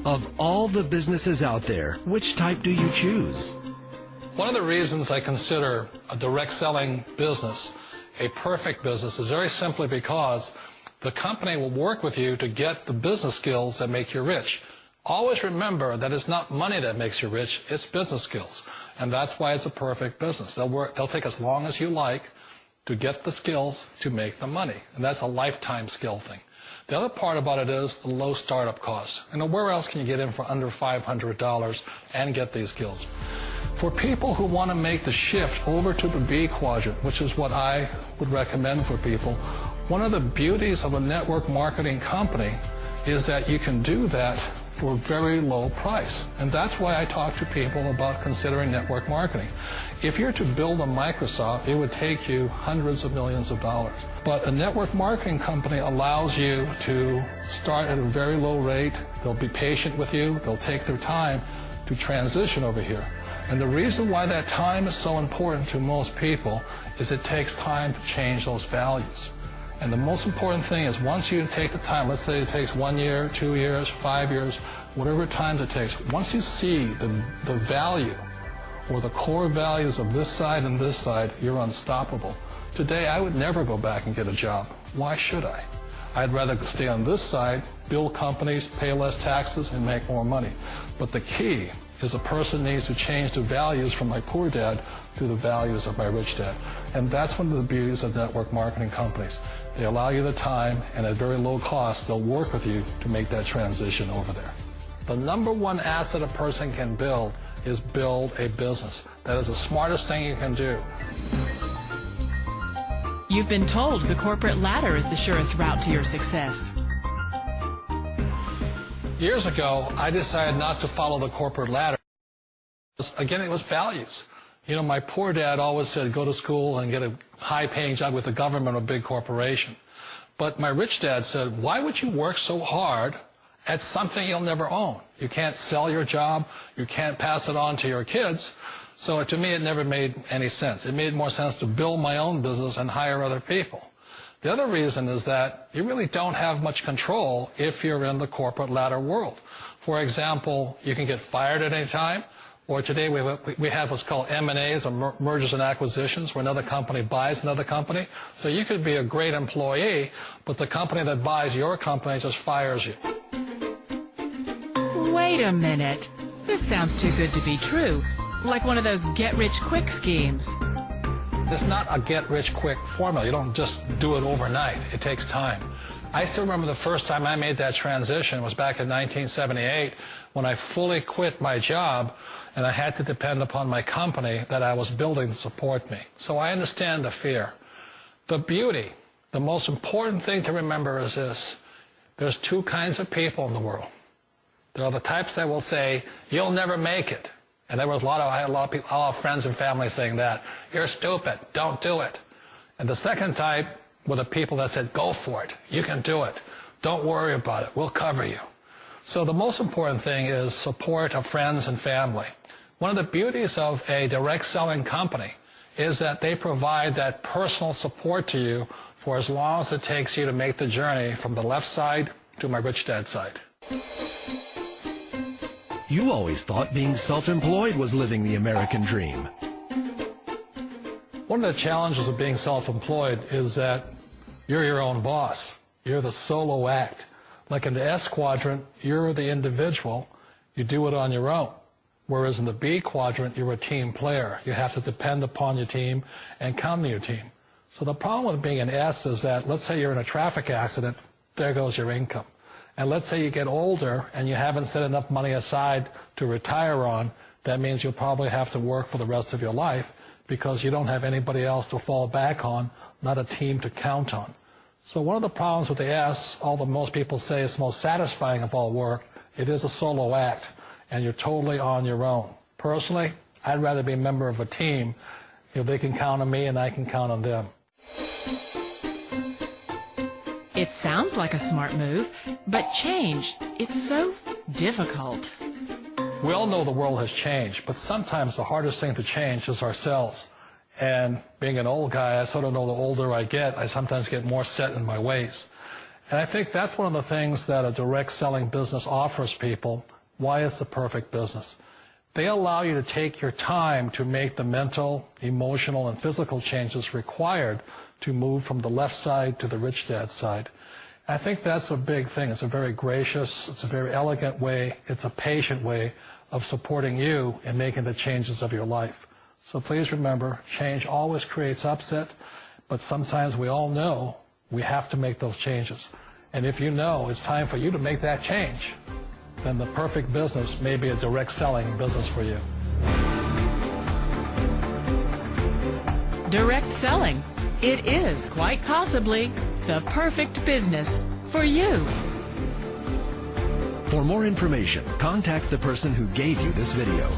Of all the businesses out there, which type do you choose? One of the reasons I consider a direct selling business a perfect business is very simply because the company will work with you to get the business skills that make you rich. Always remember that it's not money that makes you rich, it's business skills. And that's why it's a perfect business. They'll take as long as you like to get the skills to make the money. And that's a lifetime skill thing. The other part about it is the low startup costs. And where else can you get in for under $500 and get these skills? For people who want to make the shift over to the B quadrant, which is what I would recommend for people, one of the beauties of a network marketing company is that you can do that for a very low price. And that's why I talk to people about considering network marketing. If you're to build a Microsoft, it would take you hundreds of millions of dollars. But a network marketing company allows you to start at a very low rate. They'll be patient with you. They'll take their time to transition over here. And the reason why that time is so important to most people is it takes time to change those values. And the most important thing is once you take the time, let's say it takes 1 year, 2 years, 5 years, whatever time it takes, once you see the value or the core values of this side and this side, you're unstoppable. Today, I would never go back and get a job. Why should I? I'd rather stay on this side, build companies, pay less taxes, and make more money. But the key is a person needs to change the values from my poor dad to the values of my rich dad. And that's one of the beauties of network marketing companies. They allow you the time, and at very low cost, they'll work with you to make that transition over there. The number one asset a person can build is build a business. That is the smartest thing you can do. You've been told the corporate ladder is the surest route to your success. Years ago, I decided not to follow the corporate ladder. Again, it was values. You know, my poor dad always said, go to school and get a high-paying job with the government or a big corporation. But my rich dad said, why would you work so hard at something you'll never own? You can't sell your job. You can't pass it on to your kids. So to me, it never made any sense. It made more sense to build my own business and hire other people. The other reason is that you really don't have much control if you're in the corporate ladder world. For example, you can get fired at any time. Or today we have what's called M&As, or mergers and acquisitions, where another company buys another company. So you could be a great employee, but the company that buys your company just fires you. Wait a minute. This sounds too good to be true. Like one of those get-rich-quick schemes. It's not a get-rich-quick formula. You don't just do it overnight. It takes time. I still remember the first time I made that transition was back in 1978 when I fully quit my job and I had to depend upon my company that I was building to support me. So I understand the fear. The beauty, the most important thing to remember is this. There's two kinds of people in the world. There are the types that will say, you'll never make it. And I had a lot of people, a lot of friends and family saying that. You're stupid. Don't do it. And the second type were the people that said, go for it. You can do it. Don't worry about it. We'll cover you. So the most important thing is support of friends and family. One of the beauties of a direct selling company is that they provide that personal support to you for as long as it takes you to make the journey from the left side to my rich dad side. You always thought being self-employed was living the American dream. One of the challenges of being self-employed is that you're your own boss. You're the solo act. Like in the S quadrant, you're the individual. You do it on your own. Whereas in the B quadrant, you're a team player. You have to depend upon your team and count on your team. So the problem with being an S is that, let's say you're in a traffic accident, there goes your income. And let's say you get older and you haven't set enough money aside to retire on, that means you'll probably have to work for the rest of your life because you don't have anybody else to fall back on, not a team to count on. So one of the problems with the S, although most people say it's the most satisfying of all work, it is a solo act, and you're totally on your own. Personally, I'd rather be a member of a team. You know, they can count on me and I can count on them. It sounds like a smart move, but change, it's so difficult. We all know the world has changed, but sometimes the hardest thing to change is ourselves. And being an old guy, I sort of know the older I get, I sometimes get more set in my ways. And I think that's one of the things that a direct selling business offers people. why it's the perfect business. They allow you to take your time to make the mental, emotional, and physical changes required to move from the left side to the rich dad side. I think that's a big thing. It's a very gracious, it's a very elegant way, it's a patient way of supporting you in making the changes of your life. So please remember, change always creates upset, but sometimes we all know we have to make those changes. And if you know it's time for you to make that change, then the perfect business may be a direct selling business for you. Direct selling. It is quite possibly the perfect business for you. For more information, contact the person who gave you this video.